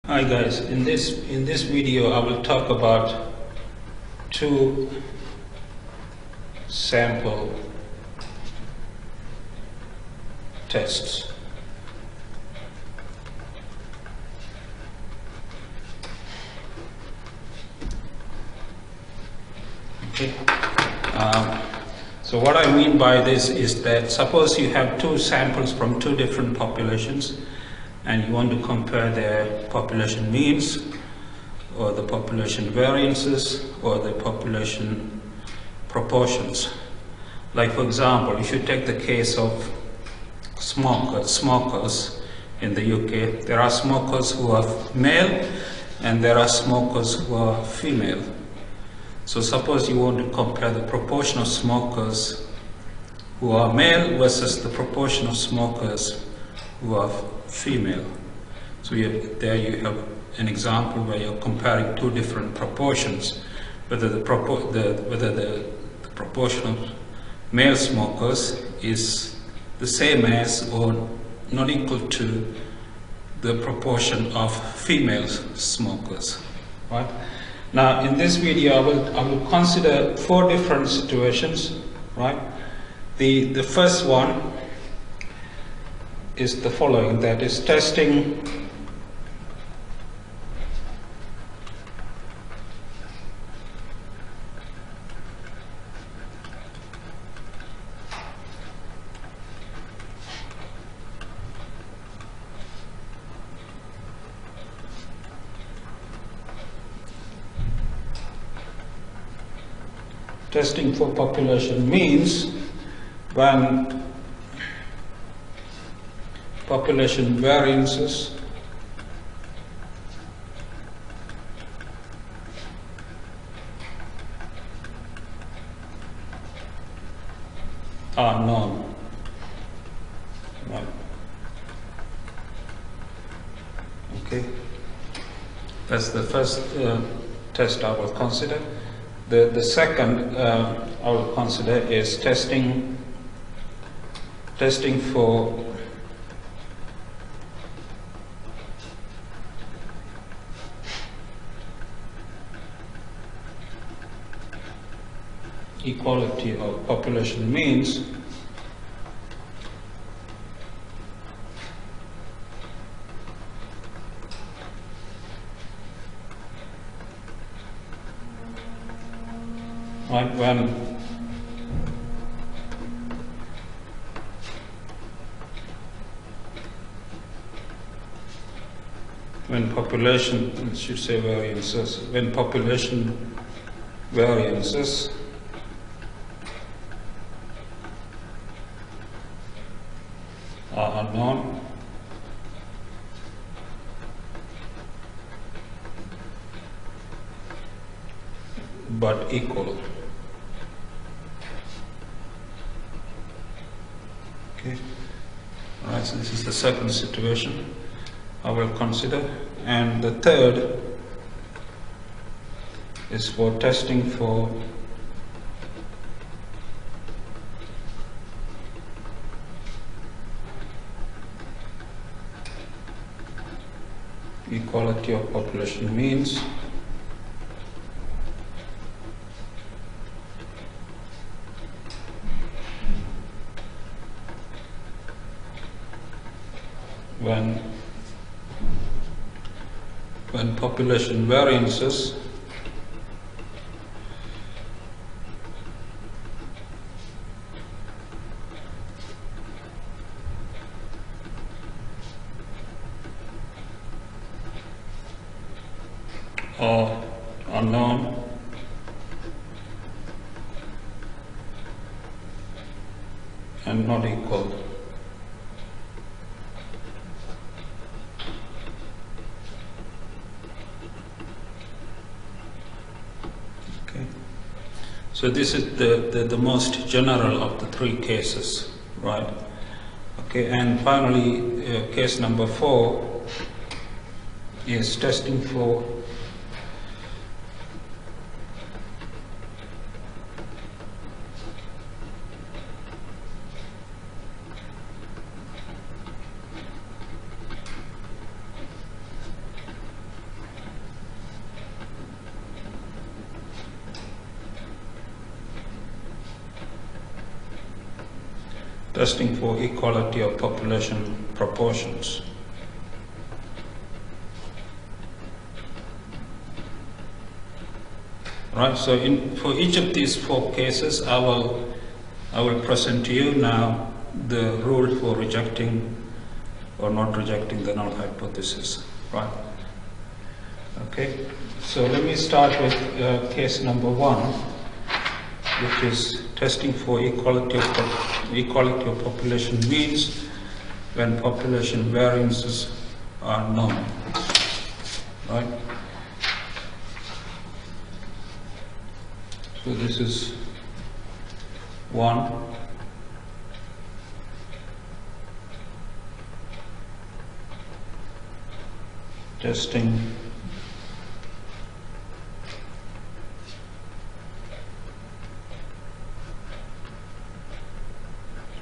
Hi guys, in this video I will talk about two sample tests. Okay. So what I mean by this is that suppose you have two samples from two different populations and you want to compare their population means or the population variances or the population proportions. Like for example, if you take the case of smokers in the UK, there are smokers who are male and there are smokers who are female. So suppose you want to compare the proportion of smokers who are male versus the proportion of smokers who are female. So there you have an example where you're comparing two different proportions, whether the proportion of male smokers is the same as or not equal to the proportion of female smokers, right? Now in this video I will consider four different situations, right? The first one is the following, that is testing for population means when population variances are known. Right. Okay, that's the first test I will consider. The second I will consider is testing for equality of population means right, when population, it should say variances, when population variances are unknown but equal. Okay. All right, so this is the second situation I will consider, and the third is for testing for equality of population means when population variances are unknown and not equal. Okay. So this is the most general of the three cases, right? Okay, and finally case number 4 is testing for testing for equality of population proportions. Right, so for each of these 4 cases, I will present to you now the rule for rejecting or not rejecting the null hypothesis. Right. Okay. So let me start with case number 1, which is testing for equality of population means when population variances are known. Right. So this is 1.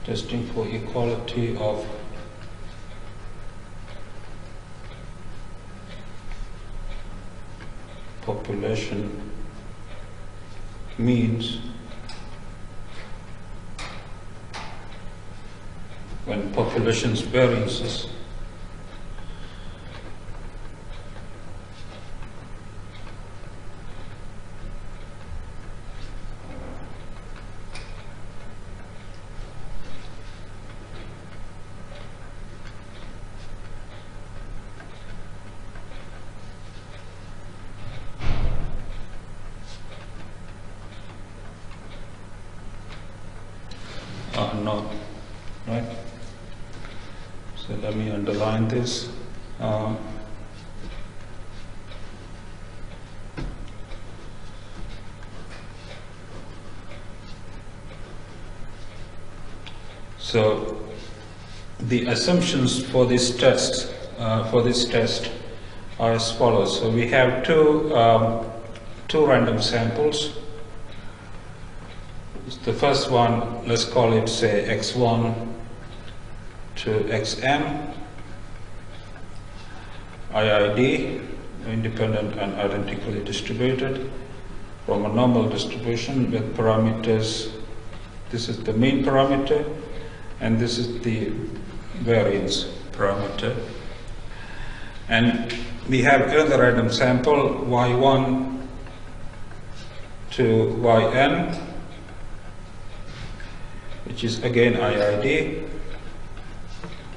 Testing for equality of population means when population's variances are known, right? So let me underline this. So the assumptions for this test are as follows. So we have two random samples. The first one, let's call it, say, x1 to xm, IID, independent and identically distributed, from a normal distribution with parameters. This is the mean parameter, and this is the variance parameter. And we have another random sample, y1 to yn, which is again IID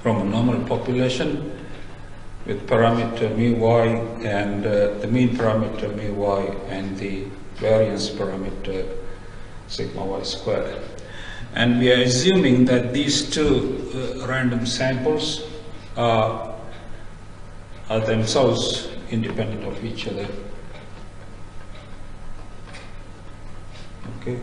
from a normal population with parameter μy and the mean parameter μy and the variance parameter sigma y squared. And we are assuming that these two random samples are themselves independent of each other. Okay.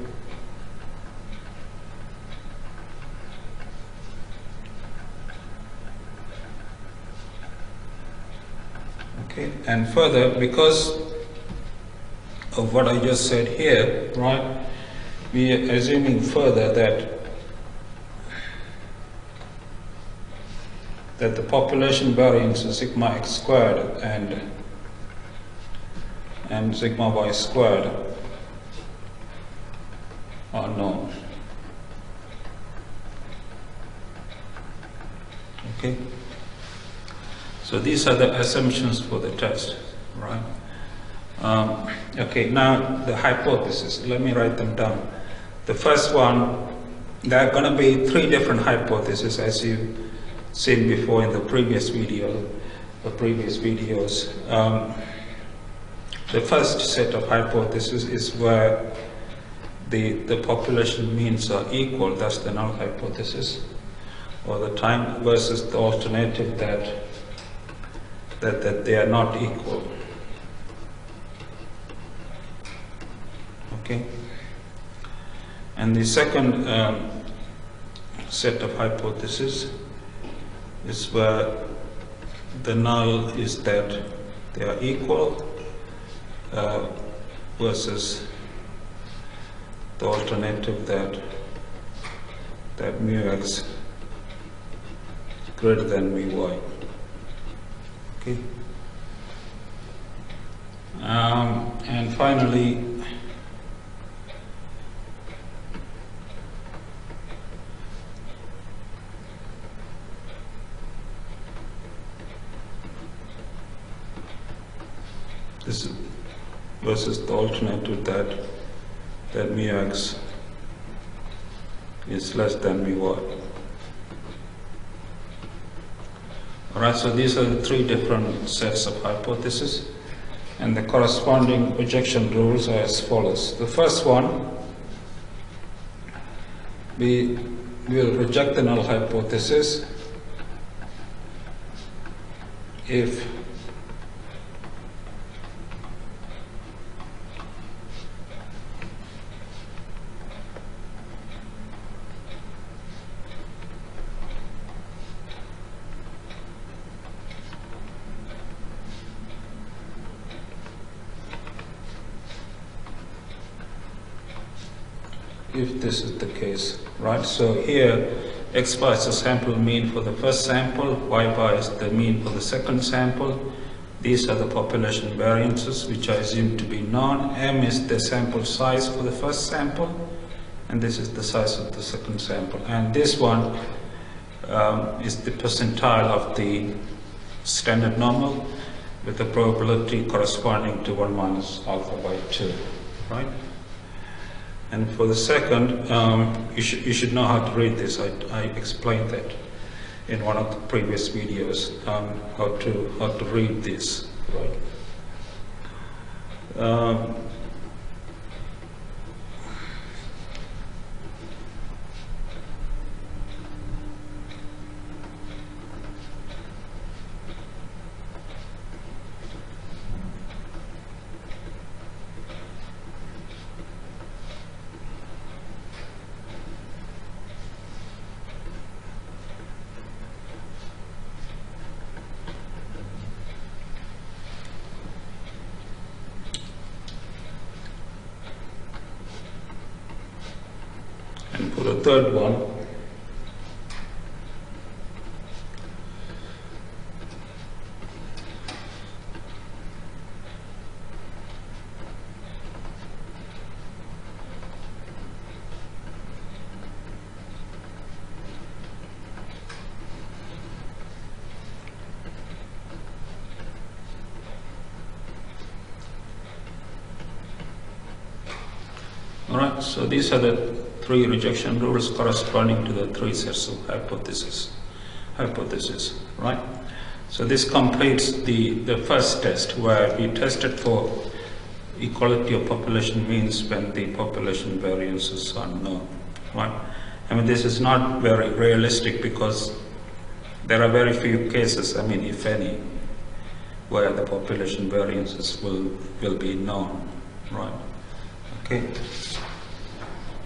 Okay, and further, because of what I just said here, right, we are assuming further that the population variance is sigma x squared and sigma y squared are known. Okay. So these are the assumptions for the test, right? Okay, now the hypothesis, let me write them down. The first one, there are going to be 3 different hypotheses, as you've seen before in the previous video, the previous videos. The first set of hypotheses is where the population means are equal, that's the null hypothesis, or the time, versus the alternative that they are not equal. Okay. And the second set of hypotheses is where the null is that they are equal versus the alternative that mu x is greater than mu y. Okay. And finally, This is versus the alternative that mu x is less than mu y. Alright, so these are the three different sets of hypotheses, and the corresponding rejection rules are as follows. The first one, we will reject the null hypothesis if this is the case, right? So here, x bar is the sample mean for the first sample, y bar is the mean for the second sample. These are the population variances, which I assume to be known. M is the sample size for the first sample, and this is the size of the second sample. And this one is the percentile of the standard normal with the probability corresponding to 1 minus alpha by 2, right? And for the second, you should know how to read this. I explained that in one of the previous videos, how to read this, right? And for the third one, all right, so these are the three rejection rules corresponding to the three sets of hypotheses, right? So this completes the first test, where we tested for equality of population means when the population variances are known, right? I mean, this is not very realistic because there are very few cases, I mean, if any, where the population variances will be known, right? Okay.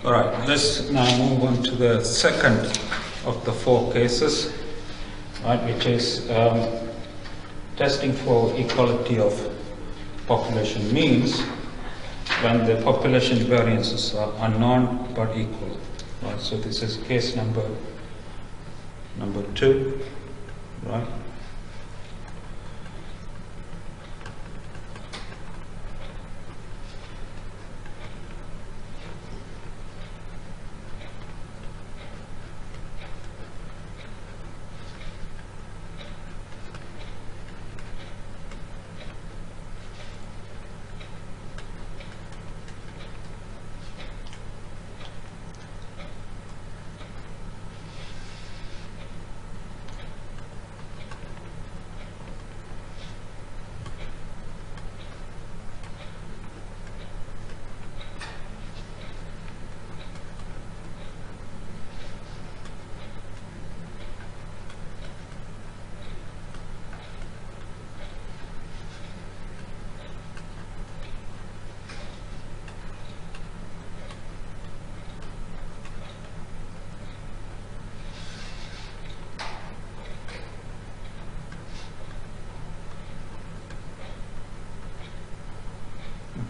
All right, let's now move on to the second of the four cases, right, which is testing for equality of population means when the population variances are unknown but equal. Right, so this is case number 2, right?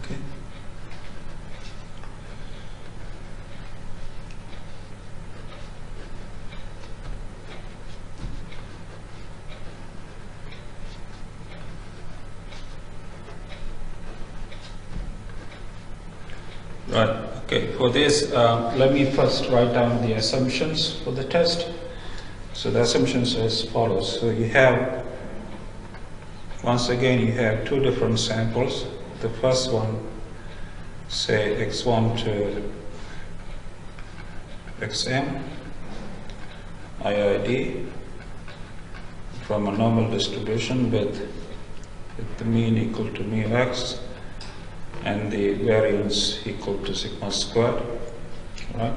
Okay. Right, okay, for this, let me first write down the assumptions for the test. So the assumptions are as follows. So you have Once again, you have two different samples. The first one, say x1 to xm, IID, from a normal distribution with the mean equal to mu x and the variance equal to sigma squared, right?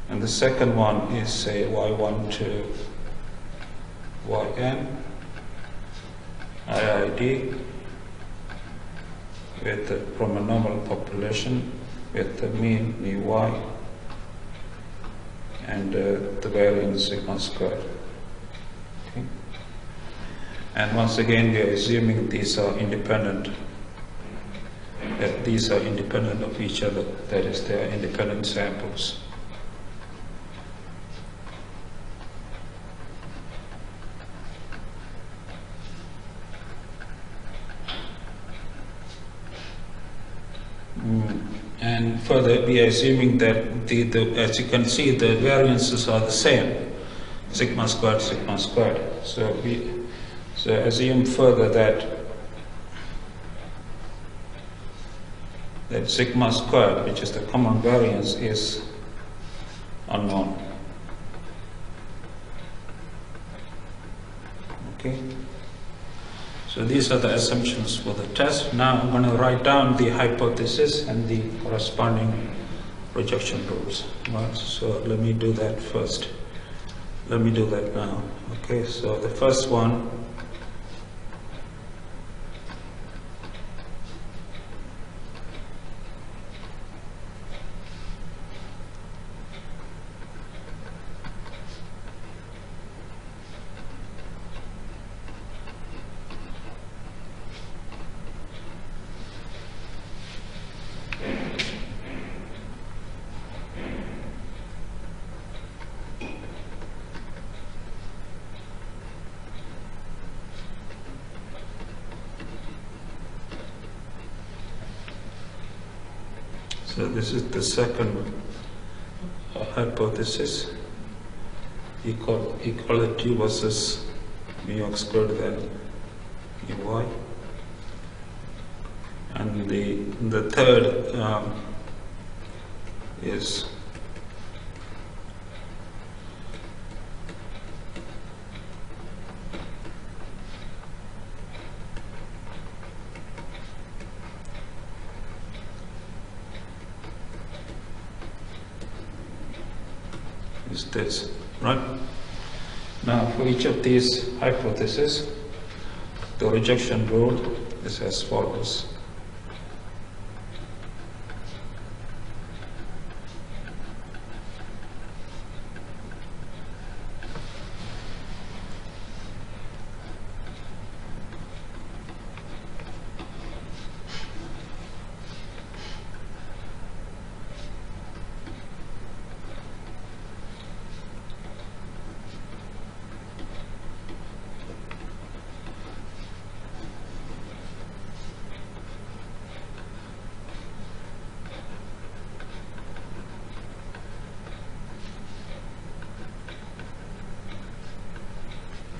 And the second one is, say, y1 to yn, IID, with from a normal population with the mean mu y and the variance sigma squared. Okay. And once again, we are assuming these are independent, that these are independent of each other, that is, they are independent samples. And further, we are assuming that as you can see, the variances are the same, sigma squared, sigma squared. So assume further that sigma squared, which is the common variance, is unknown. Okay. So these are the assumptions for the test. Now I'm going to write down the hypothesis and the corresponding projection rules. Right, so let me do that first. Let me do that now. Okay, so the first one, so this is the second hypothesis, equality versus mu x squared then mu y. And the third is this, right? Now for each of these hypotheses, the rejection rule is as follows.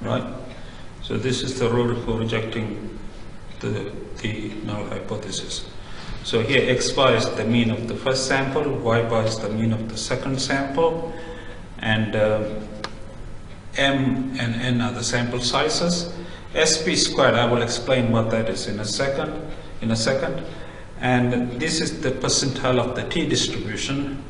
Right? So this is the rule for rejecting the null hypothesis. So here x bar is the mean of the first sample, y bar is the mean of the second sample, and m and n are the sample sizes. Sp squared, I will explain what that is in a second. And this is the percentile of the t distribution.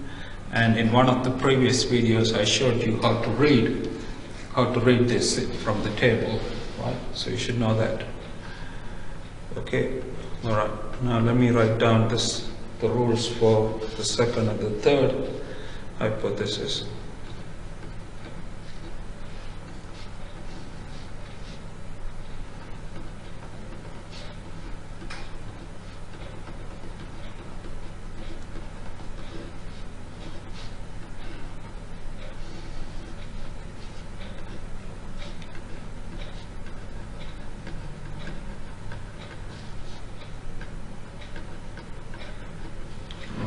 And in one of the previous videos, I showed you how to read this from the table, right? So you should know that. Okay, all right. Now let me write down the rules for the second and the third hypothesis.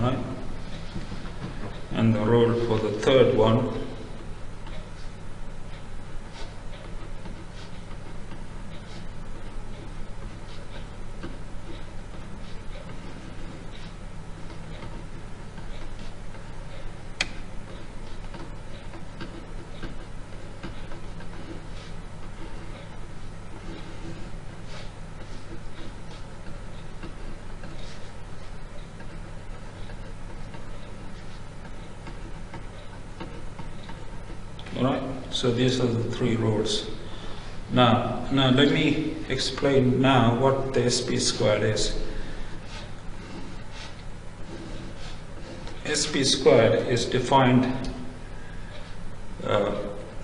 Right? And the rule for the third one So these are the three rules. Now let me explain now what the SP squared is. SP squared is defined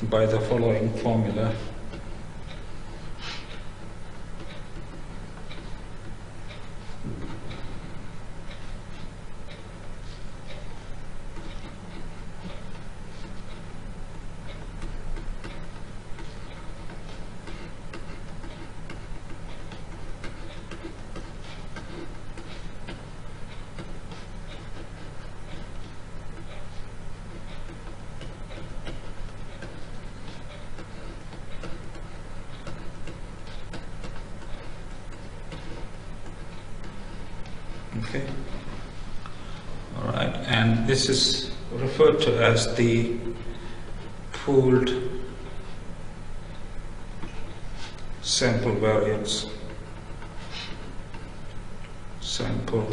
by the following formula. Okay. All right, and this is referred to as the pooled sample variance. Sample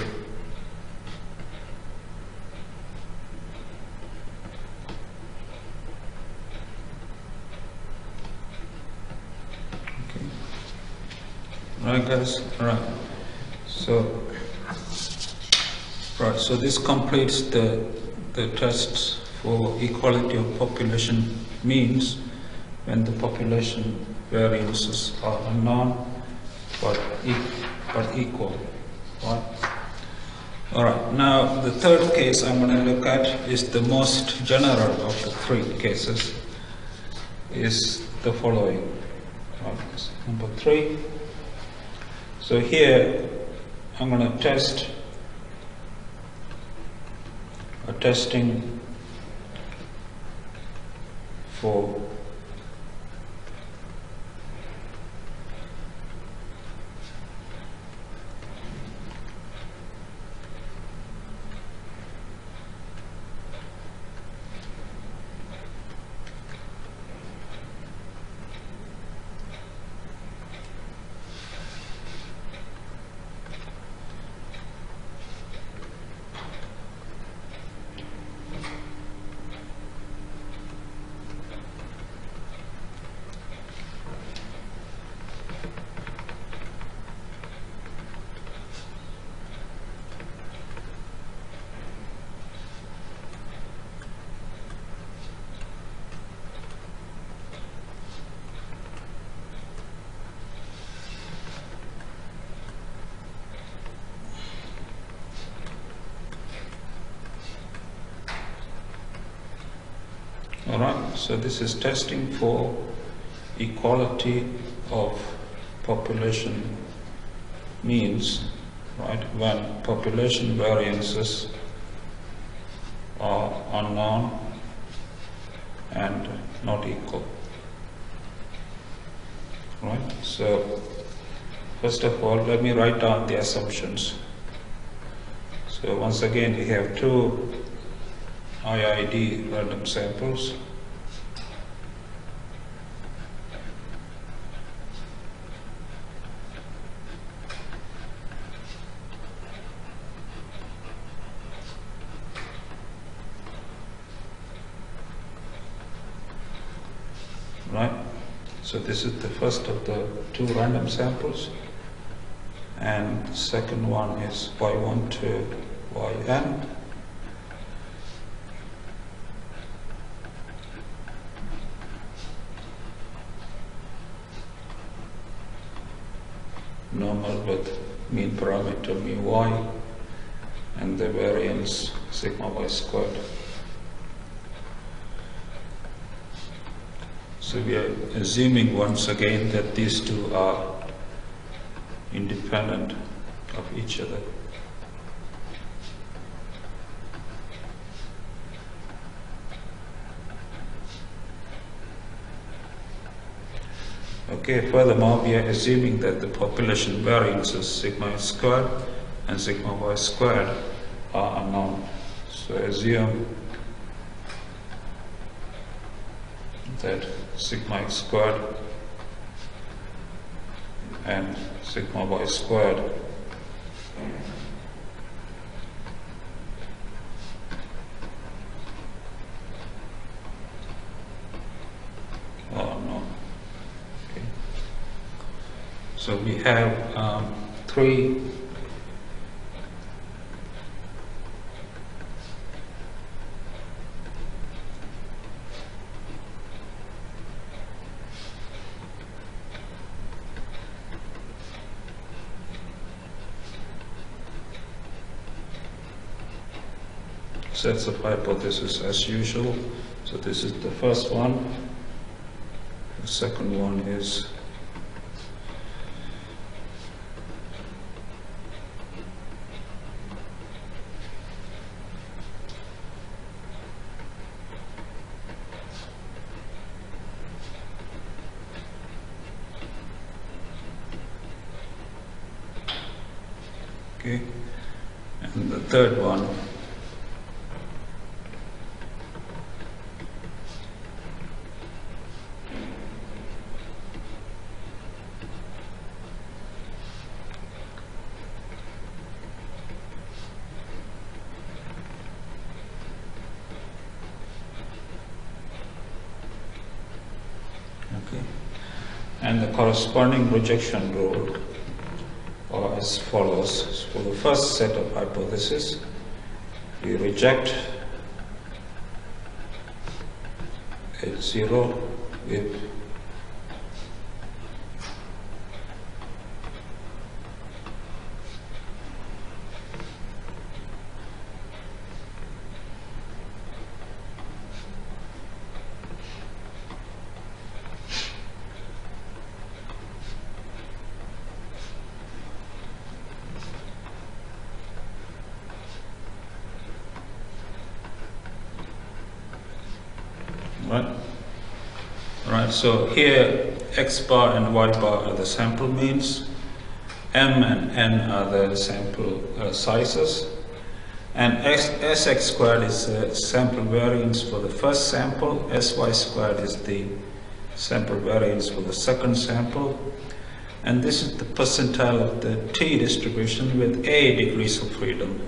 okay. Right, guys. Right. So this completes the tests for equality of population means when the population variances are unknown but equal. Right? All right. Now the third case I'm going to look at is the most general of the three cases. Is the following. Right. Number 3. So here I'm going to test a testing for Alright, so this is testing for equality of population means, right, when population variances are unknown and not equal. Right, so first of all, let me write down the assumptions. So once again, we have two IID random samples. Right? So this is the first of the two random samples. And the second one is y1 to yn. Normal with mean parameter μy and the variance sigma y squared. So we are assuming once again that these two are independent of each other. Okay, furthermore, we are assuming that the population variances sigma x squared and sigma y squared are unknown. So assume that sigma x squared and sigma y squared So we have three sets of hypotheses as usual. So this is the first one. The second one is okay, and the third one okay, and the corresponding rejection rule are as follows. For the first set of hypotheses, we reject H0 if right, so here x bar and y bar are the sample means, m and n are the sample sizes, and sx squared is the sample variance for the first sample, sy squared is the sample variance for the second sample, and this is the percentile of the t distribution with a degrees of freedom.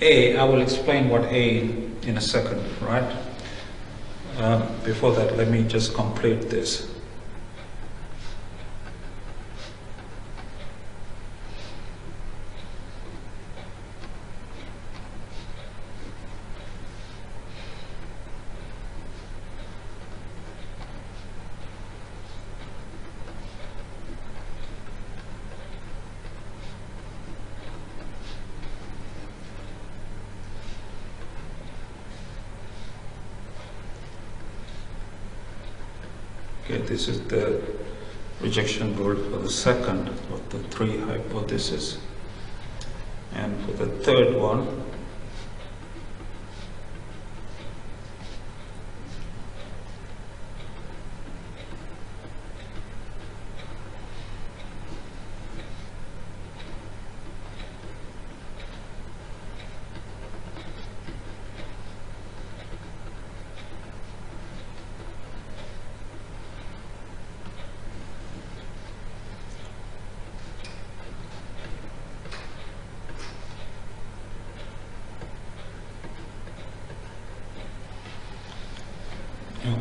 I will explain what a in a second, right? Before that, let me just complete this. Okay, this is the rejection rule for the second of the three hypotheses. And for the third one,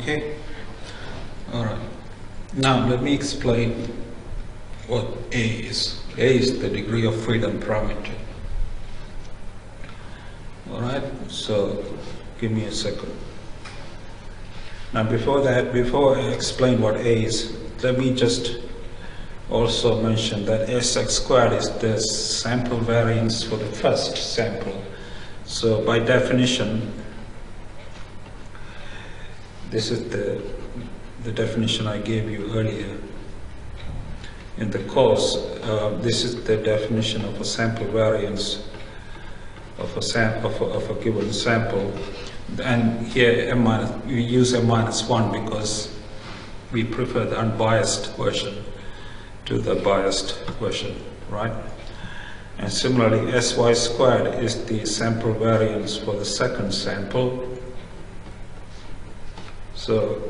okay, all right. Now let me explain what A is. A is the degree of freedom parameter. All right, so give me a second. Now before that, before I explain what A is, let me just also mention that Sx squared is the sample variance for the first sample. So by definition, this is the definition I gave you earlier in the course. This is the definition of a sample variance of a given sample, and here we use m-1 because we prefer the unbiased version to the biased version, right? And similarly, sy squared is the sample variance for the second sample. So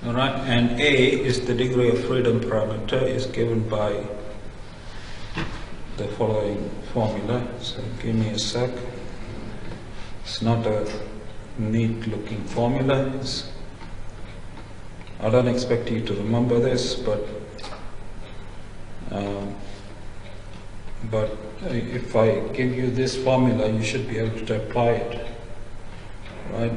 all right, and A is the degree of freedom parameter is given by the following formula. So give me a sec. It's not a neat looking formula. I don't expect you to remember this, but if I give you this formula, you should be able to apply it, right?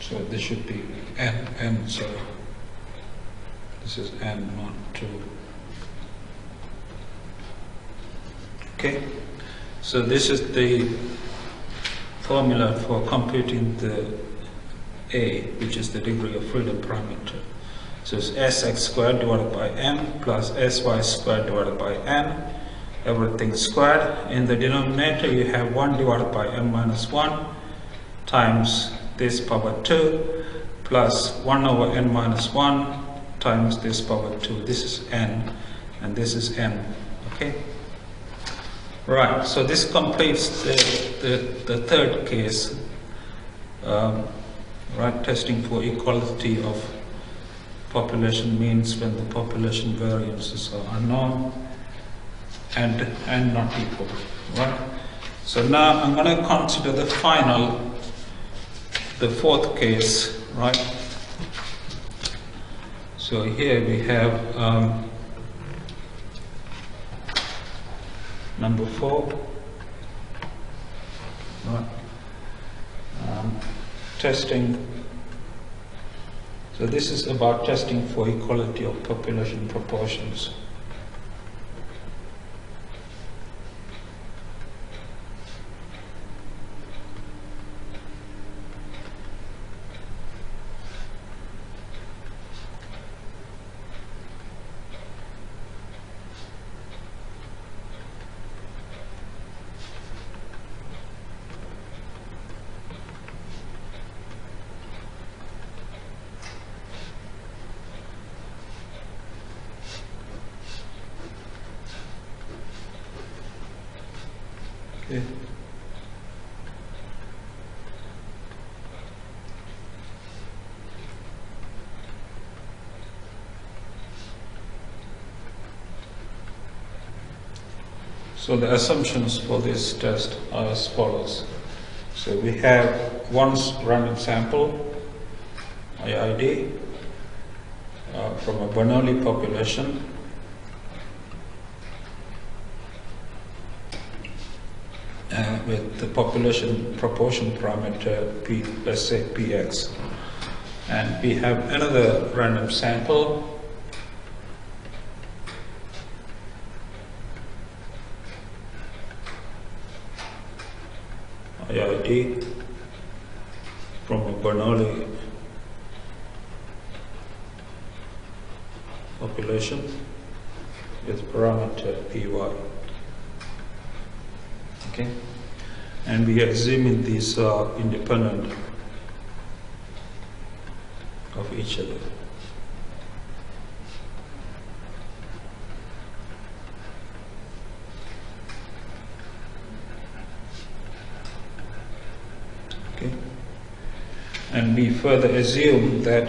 So this should be n, so this is n, not 2. Okay, so this is the formula for computing the A, which is the degree of freedom parameter. So it's sx squared divided by n plus sy squared divided by n, everything squared. In the denominator you have 1 divided by n minus 1 times this power 2 plus 1 over n minus 1 times this power 2. This is n and this is n. Okay, right, so this completes the third case, right, testing for equality of population means when the population variances are unknown and not equal, right? So now I'm going to consider the fourth case, right? So here we have number 4, right? Testing. So this is about testing for equality of population proportions. Okay. So the assumptions for this test are as follows. So we have one random sample, IID, from a Bernoulli population. With the population proportion parameter P, let's say Px. And we have another random sample, IID, from a Bernoulli population with parameter Py. Okay, and we are assuming these are independent of each other. Okay, and we further assume that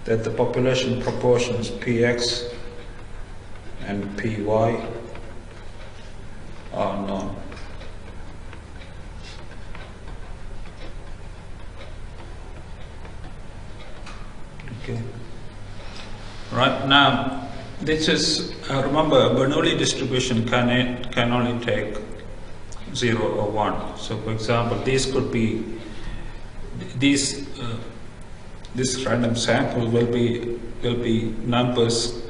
the population proportions Px and Py are known. Okay. Right now, this is remember Bernoulli distribution can only take 0 or 1. So, for example, these could be this random sample will be numbers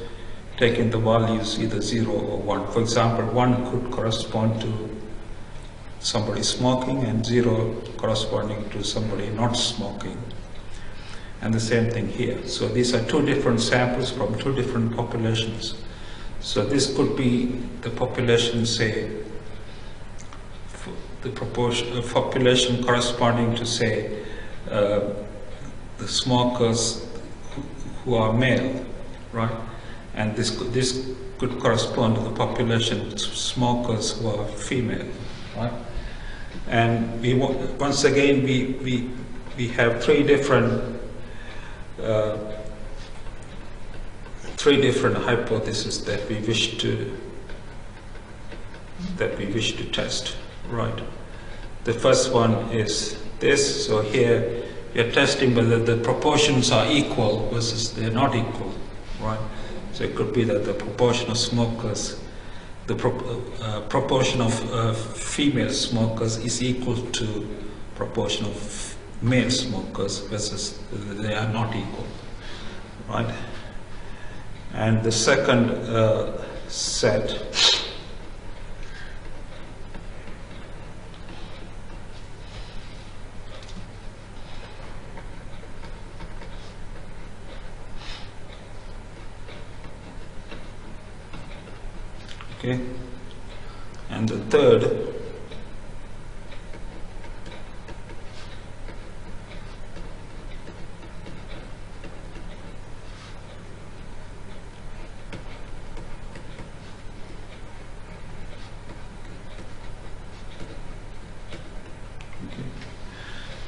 taking the values either 0 or 1. For example, 1 could correspond to somebody smoking and 0 corresponding to somebody not smoking. and the same thing here. So these are two different samples from two different populations. So this could be the population, say, the proportion of population corresponding to, say, the smokers who are male, right? And this could correspond to the population of smokers who are female, right? And once again we have three different hypotheses that we wish to test, right? The first one is this. So here we are testing whether the proportions are equal versus they're not equal, right? So it could be that the proportion of smokers, the proportion of female smokers is equal to proportion of male smokers versus they are not equal, right? And the second set okay, and the third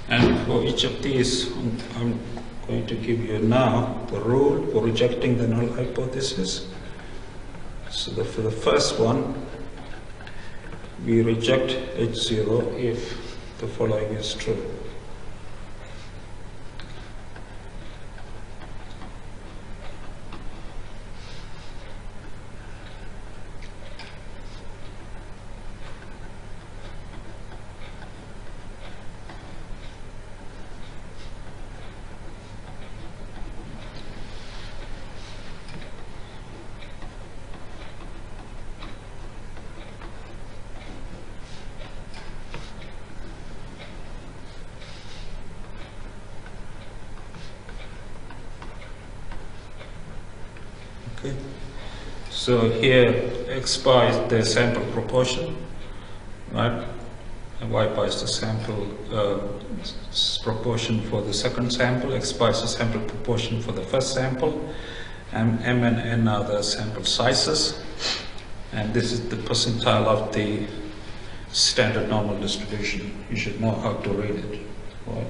and for each of these I'm going to give you now the rule for rejecting the null hypothesis. So for the first one, we reject H0 if the following is true. Okay. So here X bar is the sample proportion, right? And Y bar is the sample proportion for the second sample. X bar is the sample proportion for the first sample. And M and N are the sample sizes. And this is the percentile of the standard normal distribution. You should know how to read it, right?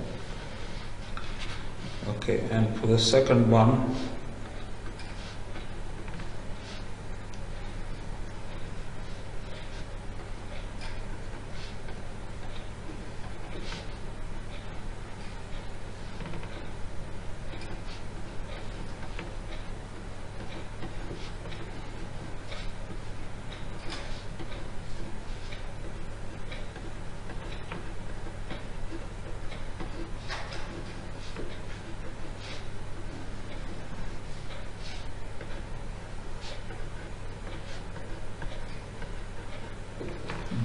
Okay, and for the second one,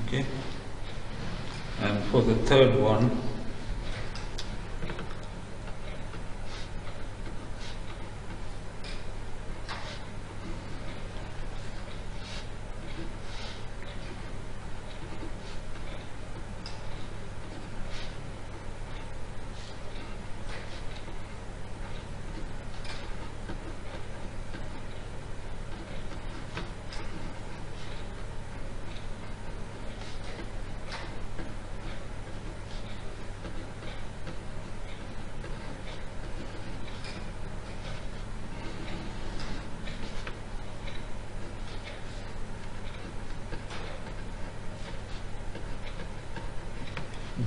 okay, and for the third one,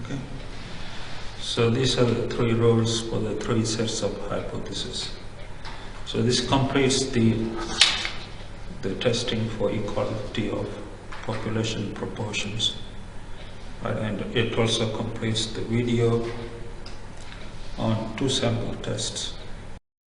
okay. So these are the three rules for the three sets of hypotheses. So this completes the testing for equality of population proportions, right? And it also completes the video on two sample tests.